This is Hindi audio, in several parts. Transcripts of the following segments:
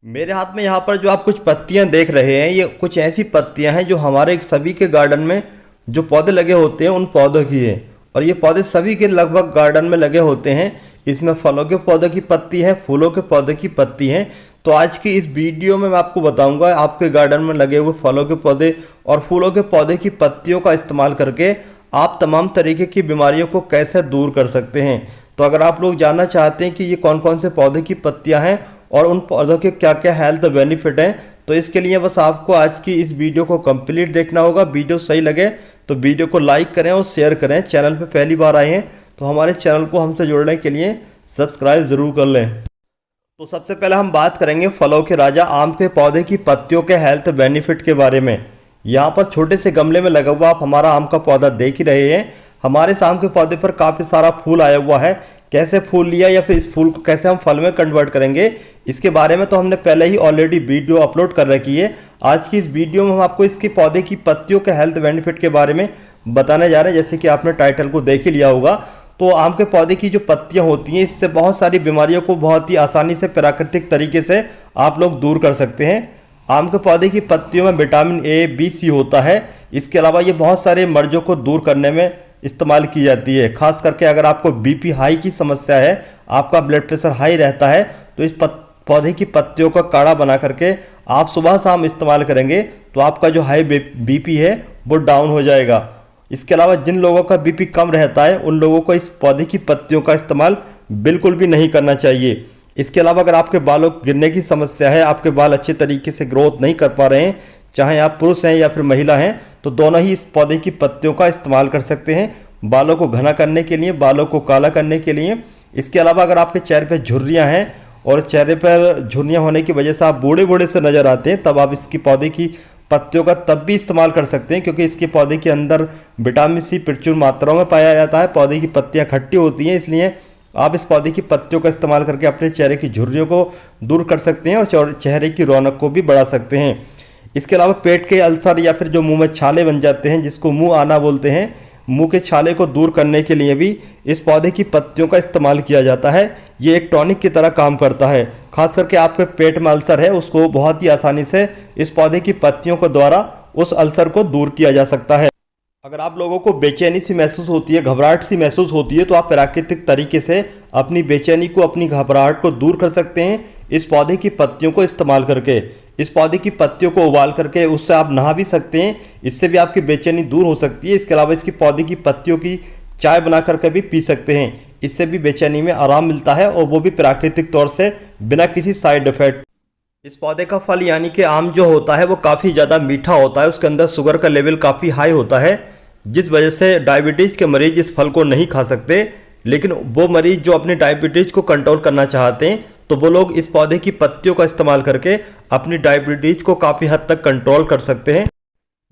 मेरे हाथ में यहाँ पर जो आप कुछ पत्तियाँ देख रहे हैं, ये कुछ ऐसी पत्तियाँ हैं जो हमारे सभी के गार्डन में जो पौधे लगे होते हैं उन पौधों की है। और ये पौधे सभी के लगभग गार्डन में लगे होते हैं। इसमें फलों के पौधे की पत्ती है, फूलों के पौधे की पत्ती है। तो आज की इस वीडियो में मैं आपको बताऊंगा आपके गार्डन में लगे हुए फलों के पौधे और फूलों के पौधे की पत्तियों का इस्तेमाल करके आप तमाम तरीके की बीमारियों को कैसे दूर कर सकते हैं। तो अगर आप लोग जानना चाहते हैं कि ये कौन कौन से पौधे की पत्तियां हैं और उन पौधों के क्या क्या हेल्थ बेनिफिट हैं, तो इसके लिए बस आपको आज की इस वीडियो को कंप्लीट देखना होगा। वीडियो सही लगे तो वीडियो को लाइक करें और शेयर करें। चैनल पे पहली बार आए हैं तो हमारे चैनल को हमसे जुड़ने के लिए सब्सक्राइब ज़रूर कर लें। तो सबसे पहले हम बात करेंगे फलों के राजा आम के पौधे की पत्तियों के हेल्थ बेनिफिट के बारे में। यहाँ पर छोटे से गमले में लगा हुआ आप हमारा आम का पौधा देख ही रहे हैं। हमारे इस आम के पौधे पर काफ़ी सारा फूल आया हुआ है। कैसे फूल लिया या फिर इस फूल को कैसे हम फल में कन्वर्ट करेंगे, इसके बारे में तो हमने पहले ही ऑलरेडी वीडियो अपलोड कर रखी है। आज की इस वीडियो में हम आपको इसके पौधे की पत्तियों के हेल्थ बेनिफिट के बारे में बताने जा रहे हैं। जैसे कि आपने टाइटल को देख ही लिया होगा, तो आम के पौधे की जो पत्तियां होती हैं इससे बहुत सारी बीमारियों को बहुत ही आसानी से प्राकृतिक तरीके से आप लोग दूर कर सकते हैं। आम के पौधे की पत्तियों में विटामिन ए, बी, सी होता है। इसके अलावा ये बहुत सारे मर्जों को दूर करने में इस्तेमाल की जाती है। खास करके अगर आपको बीपी हाई की समस्या है, आपका ब्लड प्रेशर हाई रहता है, तो इस पौधे की पत्तियों का काढ़ा बना करके आप सुबह शाम इस्तेमाल करेंगे तो आपका जो हाई बीपी है वो डाउन हो जाएगा। इसके अलावा जिन लोगों का बीपी कम रहता है उन लोगों को इस पौधे की पत्तियों का इस्तेमाल बिल्कुल भी नहीं करना चाहिए। इसके अलावा अगर आपके बालों गिरने की समस्या है, आपके बाल अच्छे तरीके से ग्रोथ नहीं कर पा रहे हैं, चाहे आप पुरुष हैं या फिर महिला हैं, तो दोनों ही इस पौधे की पत्तियों का इस्तेमाल कर सकते हैं बालों को घना करने के लिए, बालों को काला करने के लिए। इसके अलावा अगर आपके चेहरे पर झुर्रियाँ हैं और चेहरे पर झुर्रियाँ होने की वजह से आप बूढ़े बूढ़े से नज़र आते हैं, तब आप इसकी पौधे की पत्तियों का तब भी इस्तेमाल कर सकते हैं, क्योंकि इसके पौधे के अंदर विटामिन सी प्रचुर मात्राओं में पाया जाता है। पौधे की पत्तियां खट्टी होती हैं, इसलिए आप इस पौधे की पत्तियों का इस्तेमाल करके अपने चेहरे की झुर्रियों को दूर कर सकते हैं और चेहरे की रौनक को भी बढ़ा सकते हैं। इसके अलावा पेट के अल्सर या फिर जो मुंह में छाले बन जाते हैं, जिसको मुंह आना बोलते हैं, मुंह के छाले को दूर करने के लिए भी इस पौधे की पत्तियों का इस्तेमाल किया जाता है। ये एक टॉनिक की तरह काम करता है। खास करके आपके पेट में अल्सर है, उसको बहुत ही आसानी से इस पौधे की पत्तियों के द्वारा उस अल्सर को दूर किया जा सकता है। अगर आप लोगों को बेचैनी सी महसूस होती है, घबराहट सी महसूस होती है, तो आप प्राकृतिक तरीके से अपनी बेचैनी को, अपनी घबराहट को दूर कर सकते हैं इस पौधे की पत्तियों को इस्तेमाल करके। इस पौधे की पत्तियों को उबाल करके उससे आप नहा भी सकते हैं, इससे भी आपकी बेचैनी दूर हो सकती है। इसके अलावा इसकी पौधे की पत्तियों की चाय बना करके भी पी सकते हैं, इससे भी बेचैनी में आराम मिलता है और वो भी प्राकृतिक तौर से बिना किसी साइड इफेक्ट। इस पौधे का फल यानी कि आम जो होता है वो काफ़ी ज़्यादा मीठा होता है, उसके अंदर शुगर का लेवल काफ़ी हाई होता है, जिस वजह से डायबिटीज़ के मरीज इस फल को नहीं खा सकते। लेकिन वो मरीज जो अपनी डायबिटीज़ को कंट्रोल करना चाहते हैं, तो वो लोग इस पौधे की पत्तियों का इस्तेमाल करके अपनी डायबिटीज़ को काफ़ी हद तक कंट्रोल कर सकते हैं।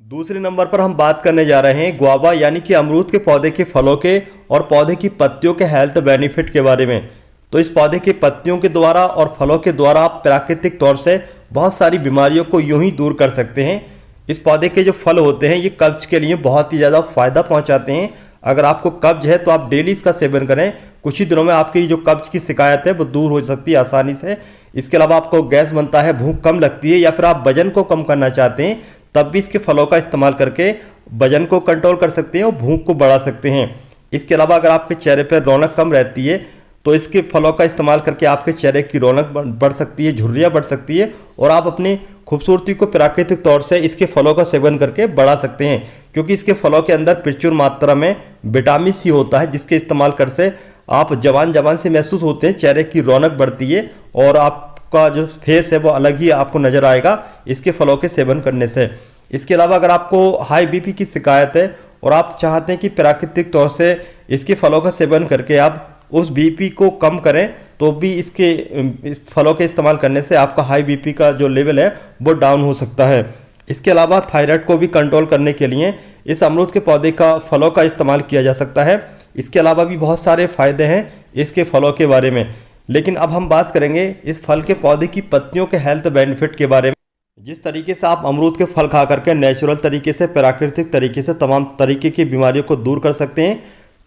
दूसरे नंबर पर हम बात करने जा रहे हैं गुआवा यानी कि अमरूद के पौधे के फलों के और पौधे की पत्तियों के हेल्थ बेनिफिट के बारे में। तो इस पौधे की पत्तियों के द्वारा और फलों के द्वारा आप प्राकृतिक तौर से बहुत सारी बीमारियों को यूं ही दूर कर सकते हैं। इस पौधे के जो फल होते हैं ये कब्ज के लिए बहुत ही ज़्यादा फायदा पहुंचाते हैं। अगर आपको कब्ज है तो आप डेली इसका सेवन करें, कुछ ही दिनों में आपकी जो कब्ज की शिकायत है वो दूर हो सकती है आसानी से। इसके अलावा आपको गैस बनता है, भूख कम लगती है, या फिर आप वजन को कम करना चाहते हैं, तब भी इसके फलों का इस्तेमाल करके वजन को कंट्रोल कर सकते हैं और भूख को बढ़ा सकते हैं। इसके अलावा अगर आपके चेहरे पर रौनक कम रहती है तो इसके फलों का इस्तेमाल करके आपके चेहरे की रौनक बढ़ सकती है, झुर्रियाँ बढ़ सकती है और आप अपनी खूबसूरती को प्राकृतिक तौर से इसके फलों का सेवन करके बढ़ा सकते हैं, क्योंकि इसके फलों के अंदर प्रचुर मात्रा में विटामिन सी होता है, जिसके इस्तेमाल कर से आप जवान जवान से महसूस होते हैं, चेहरे की रौनक बढ़ती है और आपका जो फेस है वो अलग ही आपको नजर आएगा इसके फलों के सेवन करने से। इसके अलावा अगर आपको हाई बीपी की शिकायत है और आप चाहते हैं कि प्राकृतिक तौर से इसके फलों का सेवन करके आप उस बीपी को कम करें, तो भी इस फलों के इस्तेमाल करने से आपका हाई बीपी का जो लेवल है वो डाउन हो सकता है। इसके अलावा थायराइड को भी कंट्रोल करने के लिए इस अमरूद के पौधे का फलों का इस्तेमाल किया जा सकता है। इसके अलावा भी बहुत सारे फायदे हैं इसके फलों के बारे में, लेकिन अब हम बात करेंगे इस फल के पौधे की पत्तियों के हेल्थ बेनिफिट के बारे में। जिस तरीके से आप अमरूद के फल खा करके नेचुरल तरीके से, प्राकृतिक तरीके से तमाम तरीके की बीमारियों को दूर कर सकते हैं,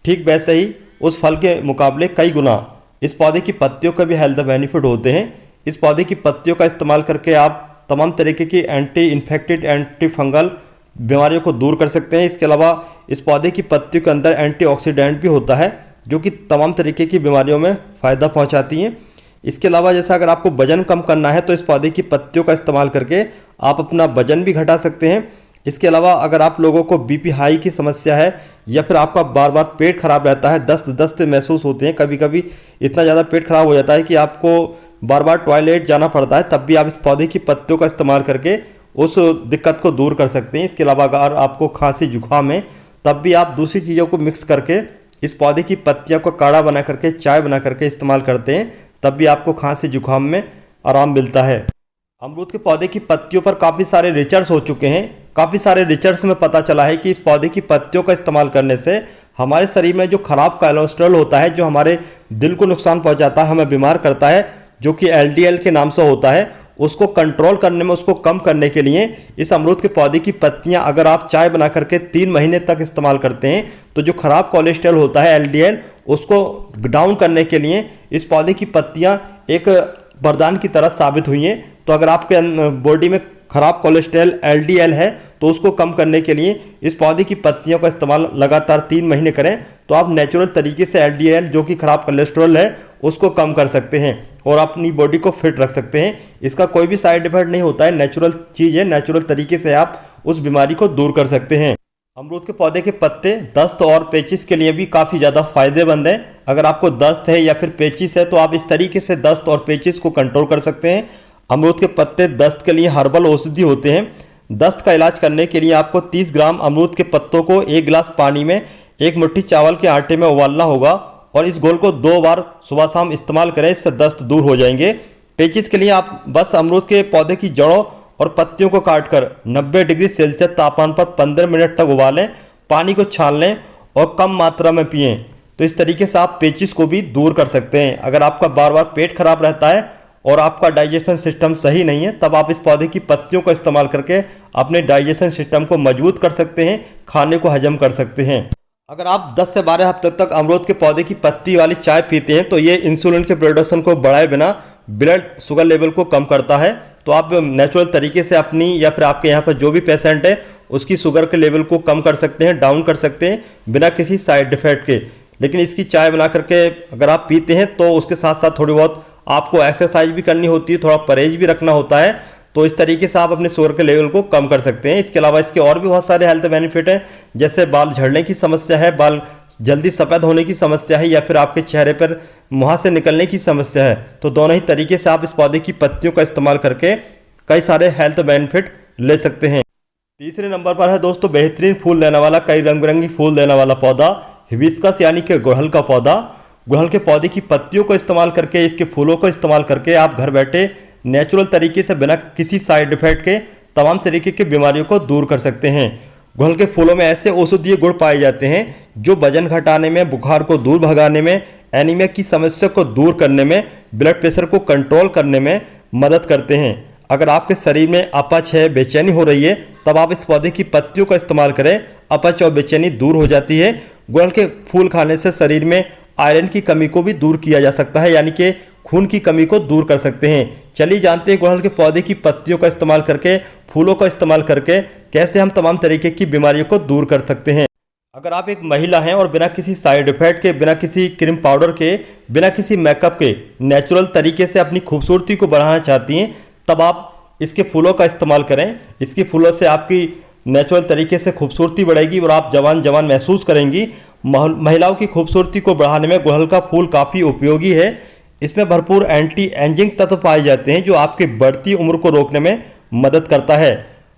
ठीक वैसे ही उस फल के मुकाबले कई गुना इस पौधे की पत्तियों के भी हेल्थ बेनिफिट होते हैं। इस पौधे की पत्तियों का इस्तेमाल करके आप तमाम तरीके की एंटी इन्फेक्टेड, एंटी फंगल बीमारियों को दूर कर सकते हैं। इसके अलावा इस पौधे की पत्तियों के अंदर एंटीऑक्सीडेंट भी होता है जो कि तमाम तरीके की बीमारियों में फ़ायदा पहुंचाती हैं। इसके अलावा जैसा अगर आपको वजन कम करना है तो इस पौधे की पत्तियों का इस्तेमाल करके आप अपना वजन भी घटा सकते हैं। इसके अलावा अगर आप लोगों को बीपी हाई की समस्या है या फिर आपका बार बार पेट खराब रहता है, दस्त महसूस होते हैं, कभी कभी इतना ज़्यादा पेट खराब हो जाता है कि आपको बार बार टॉयलेट जाना पड़ता है, तब भी आप इस पौधे की पत्तियों का इस्तेमाल करके उस दिक्कत को दूर कर सकते हैं। इसके अलावा अगर आपको खांसी जुकाम है तब भी आप दूसरी चीज़ों को मिक्स करके इस पौधे की पत्तियों को काढ़ा बना करके, चाय बना करके इस्तेमाल करते हैं, तब भी आपको खांसी जुकाम में आराम मिलता है। अमरूद के पौधे की पत्तियों पर काफ़ी सारे रिसर्च हो चुके हैं। काफ़ी सारे रिसर्च में पता चला है कि इस पौधे की पत्तियों का इस्तेमाल करने से हमारे शरीर में जो खराब कोलेस्ट्रॉल होता है, जो हमारे दिल को नुकसान पहुंचाता है, हमें बीमार करता है, जो कि LDL के नाम से होता है, उसको कंट्रोल करने में, उसको कम करने के लिए इस अमरूद के पौधे की पत्तियां अगर आप चाय बना करके 3 महीने तक इस्तेमाल करते हैं तो जो खराब कोलेस्ट्रॉल होता है LDL, उसको डाउन करने के लिए इस पौधे की पत्तियां एक वरदान की तरह साबित हुई हैं। तो अगर आपके बॉडी में खराब कोलेस्ट्रॉल LDL है तो उसको कम करने के लिए इस पौधे की पत्तियों का इस्तेमाल लगातार 3 महीने करें तो आप नेचुरल तरीके से LDL जो कि खराब कोलेस्ट्रॉल है उसको कम कर सकते हैं और अपनी बॉडी को फिट रख सकते हैं। इसका कोई भी साइड इफेक्ट नहीं होता है, नेचुरल चीज़ है, नेचुरल तरीके से आप उस बीमारी को दूर कर सकते हैं। अमरूद के पौधे के पत्ते दस्त और पेचिस के लिए भी काफ़ी ज़्यादा फायदेमंद हैं। अगर आपको दस्त है या फिर पेचिस है तो आप इस तरीके से दस्त और पेचिस को कंट्रोल कर सकते हैं। अमरूद के पत्ते दस्त के लिए हर्बल औषधि होते हैं। दस्त का इलाज करने के लिए आपको 30 ग्राम अमरूद के पत्तों को 1 गिलास पानी में 1 मुट्ठी चावल के आटे में उबालना होगा और इस घोल को 2 बार सुबह शाम इस्तेमाल करें, इससे दस्त दूर हो जाएंगे। पेचिस के लिए आप बस अमरूद के पौधे की जड़ों और पत्तियों को काटकर 90 डिग्री सेल्सियस तापमान पर 15 मिनट तक उबालें, पानी को छान लें और कम मात्रा में पिएं। तो इस तरीके से आप पेचिस को भी दूर कर सकते हैं। अगर आपका बार बार पेट खराब रहता है और आपका डाइजेशन सिस्टम सही नहीं है तब आप इस पौधे की पत्तियों का इस्तेमाल करके अपने डाइजेशन सिस्टम को मजबूत कर सकते हैं, खाने को हजम कर सकते हैं। अगर आप 10 से 12 हफ्ते तक अमरूद के पौधे की पत्ती वाली चाय पीते हैं तो ये इंसुलिन के प्रोडक्शन को बढ़ाए बिना ब्लड शुगर लेवल को कम करता है। तो आप नेचुरल तरीके से अपनी या फिर आपके यहाँ पर जो भी पेशेंट है उसकी शुगर के लेवल को कम कर सकते हैं, डाउन कर सकते हैं बिना किसी साइड इफेक्ट के। लेकिन इसकी चाय बना करके अगर आप पीते हैं तो उसके साथ साथ थोड़ी बहुत आपको एक्सरसाइज भी करनी होती है, थोड़ा परहेज भी रखना होता है। तो इस तरीके से आप अपने शुगर के लेवल को कम कर सकते हैं। इसके अलावा इसके और भी बहुत सारे हेल्थ बेनिफिट हैं, जैसे बाल झड़ने की समस्या है, बाल जल्दी सफ़ेद होने की समस्या है या फिर आपके चेहरे पर मुहासे निकलने की समस्या है, तो दोनों ही तरीके से आप इस पौधे की पत्तियों का इस्तेमाल करके कई सारे हेल्थ बेनिफिट ले सकते हैं। तीसरे नंबर पर है दोस्तों बेहतरीन फूल देने वाला, कई रंग बिरंगी फूल देने वाला पौधा हिबिस्कस यानी कि गुड़हल का पौधा। गुड़हल के पौधे की पत्तियों को इस्तेमाल करके, इसके फूलों को इस्तेमाल करके आप घर बैठे नेचुरल तरीके से बिना किसी साइड इफेक्ट के तमाम तरीके की बीमारियों को दूर कर सकते हैं। गुड़हल के फूलों में ऐसे औषधीय गुण पाए जाते हैं जो वजन घटाने में, बुखार को दूर भगाने में, एनीमिया की समस्या को दूर करने में, ब्लड प्रेशर को कंट्रोल करने में मदद करते हैं। अगर आपके शरीर में अपच है, बेचैनी हो रही है, तब आप इस पौधे की पत्तियों का इस्तेमाल करें, अपच और बेचैनी दूर हो जाती है। गुड़हल के फूल खाने से शरीर में आयरन की कमी को भी दूर किया जा सकता है, यानी कि खून की कमी को दूर कर सकते हैं। चलिए जानते हैं गुड़हल के पौधे की पत्तियों का इस्तेमाल करके, फूलों का इस्तेमाल करके कैसे हम तमाम तरीके की बीमारियों को दूर कर सकते हैं। अगर आप एक महिला हैं और बिना किसी साइड इफेक्ट के, बिना किसी क्रीम पाउडर के, बिना किसी मेकअप के नेचुरल तरीके से अपनी खूबसूरती को बढ़ाना चाहती हैं, तब आप इसके फूलों का इस्तेमाल करें। इसके फूलों से आपकी नेचुरल तरीके से खूबसूरती बढ़ेगी और आप जवान जवान महसूस करेंगी। महिलाओं की खूबसूरती को बढ़ाने में गुड़हल का फूल काफ़ी उपयोगी है। इसमें भरपूर एंटी एजिंग तत्व पाए जाते हैं जो आपकी बढ़ती उम्र को रोकने में मदद करता है।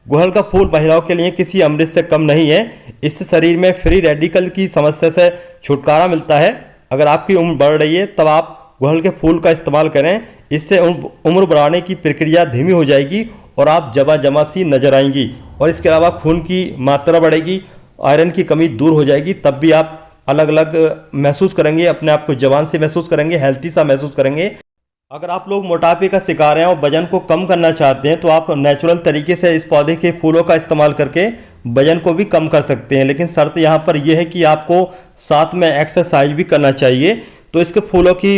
गुड़हल का फूल महिलाओं के लिए किसी अमृत से कम नहीं है। इससे शरीर में फ्री रेडिकल की समस्या से छुटकारा मिलता है। अगर आपकी उम्र बढ़ रही है तब आप गुड़हल के फूल का इस्तेमाल करें, इससे उम्र बढ़ाने की प्रक्रिया धीमी हो जाएगी और आप जमा जमा सी नजर आएंगी। और इसके अलावा खून की मात्रा बढ़ेगी, आयरन की कमी दूर हो जाएगी, तब भी आप अलग अलग महसूस करेंगे, अपने आप को जवान से महसूस करेंगे, हेल्थी सा महसूस करेंगे। अगर आप लोग मोटापे का शिकार हैं और वजन को कम करना चाहते हैं तो आप नेचुरल तरीके से इस पौधे के फूलों का इस्तेमाल करके वजन को भी कम कर सकते हैं। लेकिन शर्त यहाँ पर यह है कि आपको साथ में एक्सरसाइज भी करना चाहिए। तो इसके फूलों की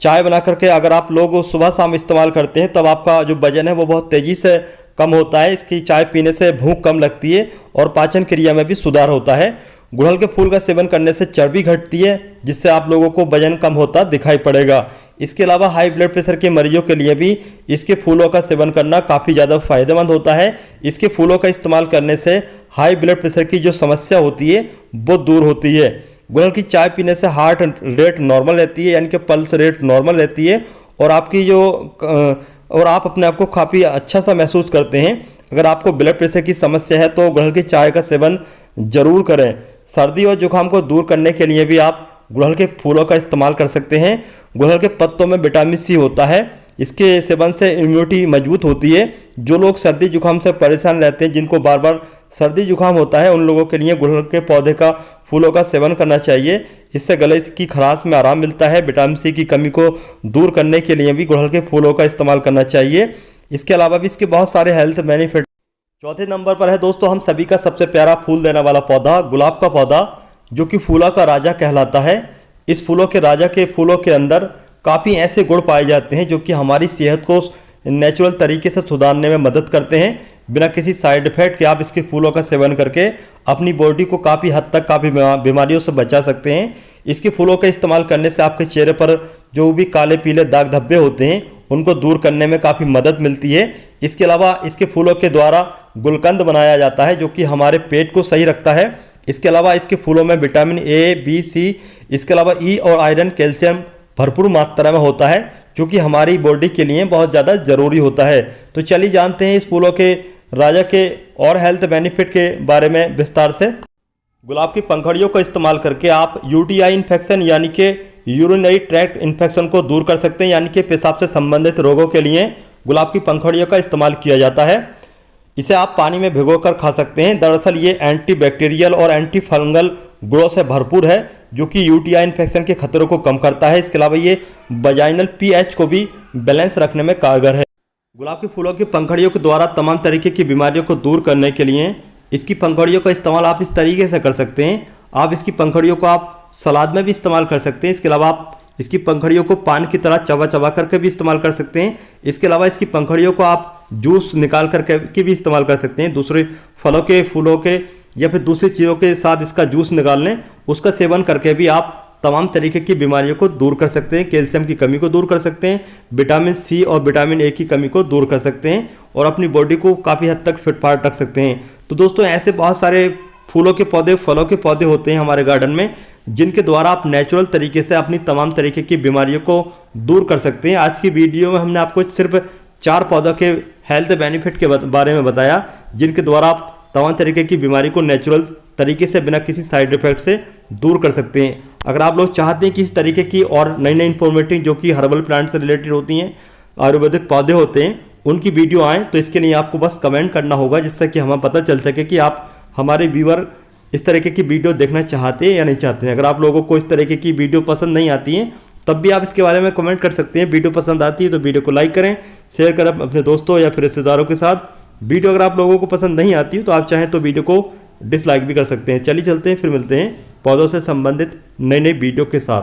चाय बना करके अगर आप लोग सुबह शाम इस्तेमाल करते हैं तब आपका जो वजन है वो बहुत तेज़ी से कम होता है। इसकी चाय पीने से भूख कम लगती है और पाचन क्रिया में भी सुधार होता है। गुड़हल के फूल का सेवन करने से चर्बी घटती है, जिससे आप लोगों को वजन कम होता दिखाई पड़ेगा। इसके अलावा हाई ब्लड प्रेशर के मरीजों के लिए भी इसके फूलों का सेवन करना काफ़ी ज़्यादा फायदेमंद होता है। इसके फूलों का इस्तेमाल करने से हाई ब्लड प्रेशर की जो समस्या होती है वो दूर होती है। गुड़हल की चाय पीने से हार्ट रेट नॉर्मल रहती है, यानी कि पल्स रेट नॉर्मल रहती है और और आप अपने आप को काफ़ी अच्छा सा महसूस करते हैं। अगर आपको ब्लड प्रेशर की समस्या है तो गुड़हल की चाय का सेवन जरूर करें। सर्दी और जुकाम को दूर करने के लिए भी आप गुड़हल के फूलों का इस्तेमाल कर सकते हैं। गुड़हल के पत्तों में विटामिन सी होता है, इसके सेवन से इम्यूनिटी मजबूत होती है। जो लोग सर्दी जुकाम से परेशान रहते हैं, जिनको बार बार सर्दी जुकाम होता है, उन लोगों के लिए गुड़हल के पौधे का फूलों का सेवन करना चाहिए। इससे गले की खराश में आराम मिलता है। विटामिन सी की कमी को दूर करने के लिए भी गुड़हल के फूलों का इस्तेमाल करना चाहिए। इसके अलावा भी इसके बहुत सारे हेल्थ बेनिफिट। चौथे नंबर पर है दोस्तों हम सभी का सबसे प्यारा फूल देने वाला पौधा, गुलाब का पौधा, जो कि फूलों का राजा कहलाता है। इस फूलों के राजा के फूलों के अंदर काफ़ी ऐसे गुण पाए जाते हैं जो कि हमारी सेहत को नेचुरल तरीके से सुधारने में मदद करते हैं। बिना किसी साइड इफेक्ट के आप इसके फूलों का सेवन करके अपनी बॉडी को काफ़ी हद तक काफ़ी बीमारियों से बचा सकते हैं। इसके फूलों का इस्तेमाल करने से आपके चेहरे पर जो भी काले पीले दाग धब्बे होते हैं उनको दूर करने में काफ़ी मदद मिलती है। इसके अलावा इसके फूलों के द्वारा गुलकंद बनाया जाता है जो कि हमारे पेट को सही रखता है। इसके अलावा इसके फूलों में विटामिन ए, बी, सी, इसके अलावा ई और आयरन, कैल्शियम भरपूर मात्रा में होता है, जो कि हमारी बॉडी के लिए बहुत ज़्यादा ज़रूरी होता है। तो चलिए जानते हैं इस फूलों के राजा के और हेल्थ बेनिफिट के बारे में विस्तार से। गुलाब की पंखुड़ियों का इस्तेमाल करके आप यूटीआई इन्फेक्शन यानी कि यूरिनरी ट्रैक्ट इन्फेक्शन को दूर कर सकते हैं, यानी कि पेशाब से संबंधित रोगों के लिए गुलाब की पंखुड़ियों का इस्तेमाल किया जाता है। इसे आप पानी में भिगोकर खा सकते हैं। दरअसल ये एंटी बैक्टीरियल और एंटी फंगल गुणों से भरपूर है, जो कि यूटीआई इन्फेक्शन के खतरों को कम करता है। इसके अलावा ये वजाइनल पीएच को भी बैलेंस रखने में कारगर है। गुलाब के फूलों की पंखुड़ियों के द्वारा तमाम तरीके की बीमारियों को दूर करने के लिए इसकी पंखुड़ियों का इस्तेमाल आप इस तरीके से कर सकते हैं। आप इसकी पंखुड़ियों को आप सलाद में भी इस्तेमाल कर सकते हैं। इसके अलावा आप इसकी पंखुड़ियों को पान की तरह चबा चबा करके भी इस्तेमाल कर सकते हैं। इसके अलावा इसकी पंखुड़ियों को आप जूस निकाल करके भी इस्तेमाल कर सकते हैं। दूसरे फलों के, फूलों के या फिर दूसरी चीज़ों के साथ इसका जूस निकाल लें, उसका सेवन करके भी आप तमाम तरीके की बीमारियों को दूर कर सकते हैं। कैल्शियम की कमी को दूर कर सकते हैं, विटामिन सी और विटामिन ए की कमी को दूर कर सकते हैं और अपनी बॉडी को काफ़ी हद तक फिट फाट रख सकते हैं। तो दोस्तों ऐसे बहुत सारे फूलों के पौधे, फलों के पौधे होते हैं हमारे गार्डन में, जिनके द्वारा आप नेचुरल तरीके से अपनी तमाम तरीके की बीमारियों को दूर कर सकते हैं। आज की वीडियो में हमने आपको सिर्फ 4 पौधों के हेल्थ बेनिफिट के बारे में बताया, जिनके द्वारा आप तमाम तरीके की बीमारी को नेचुरल तरीके से बिना किसी साइड इफेक्ट से दूर कर सकते हैं। अगर आप लोग चाहते हैं कि इस तरीके की और नई नई इन्फॉर्मेटिव जो कि हर्बल प्लांट से रिलेटेड होती हैं, आयुर्वेदिक पौधे होते हैं, उनकी वीडियो आए, तो इसके लिए आपको बस कमेंट करना होगा, जिससे कि हमें पता चल सके कि आप हमारे व्यूअर इस तरीके की वीडियो देखना चाहते हैं या नहीं चाहते हैं। अगर आप लोगों को इस तरीके की वीडियो पसंद नहीं आती है तब भी आप इसके बारे में कमेंट कर सकते हैं। वीडियो पसंद आती है तो वीडियो को लाइक करें, शेयर करें अपने दोस्तों या फिर रिश्तेदारों के साथ। वीडियो अगर आप लोगों को पसंद नहीं आती तो आप चाहें तो वीडियो को डिसलाइक भी कर सकते हैं। चलिए चलते हैं, फिर मिलते हैं पौधों से संबंधित नई नई वीडियो के साथ।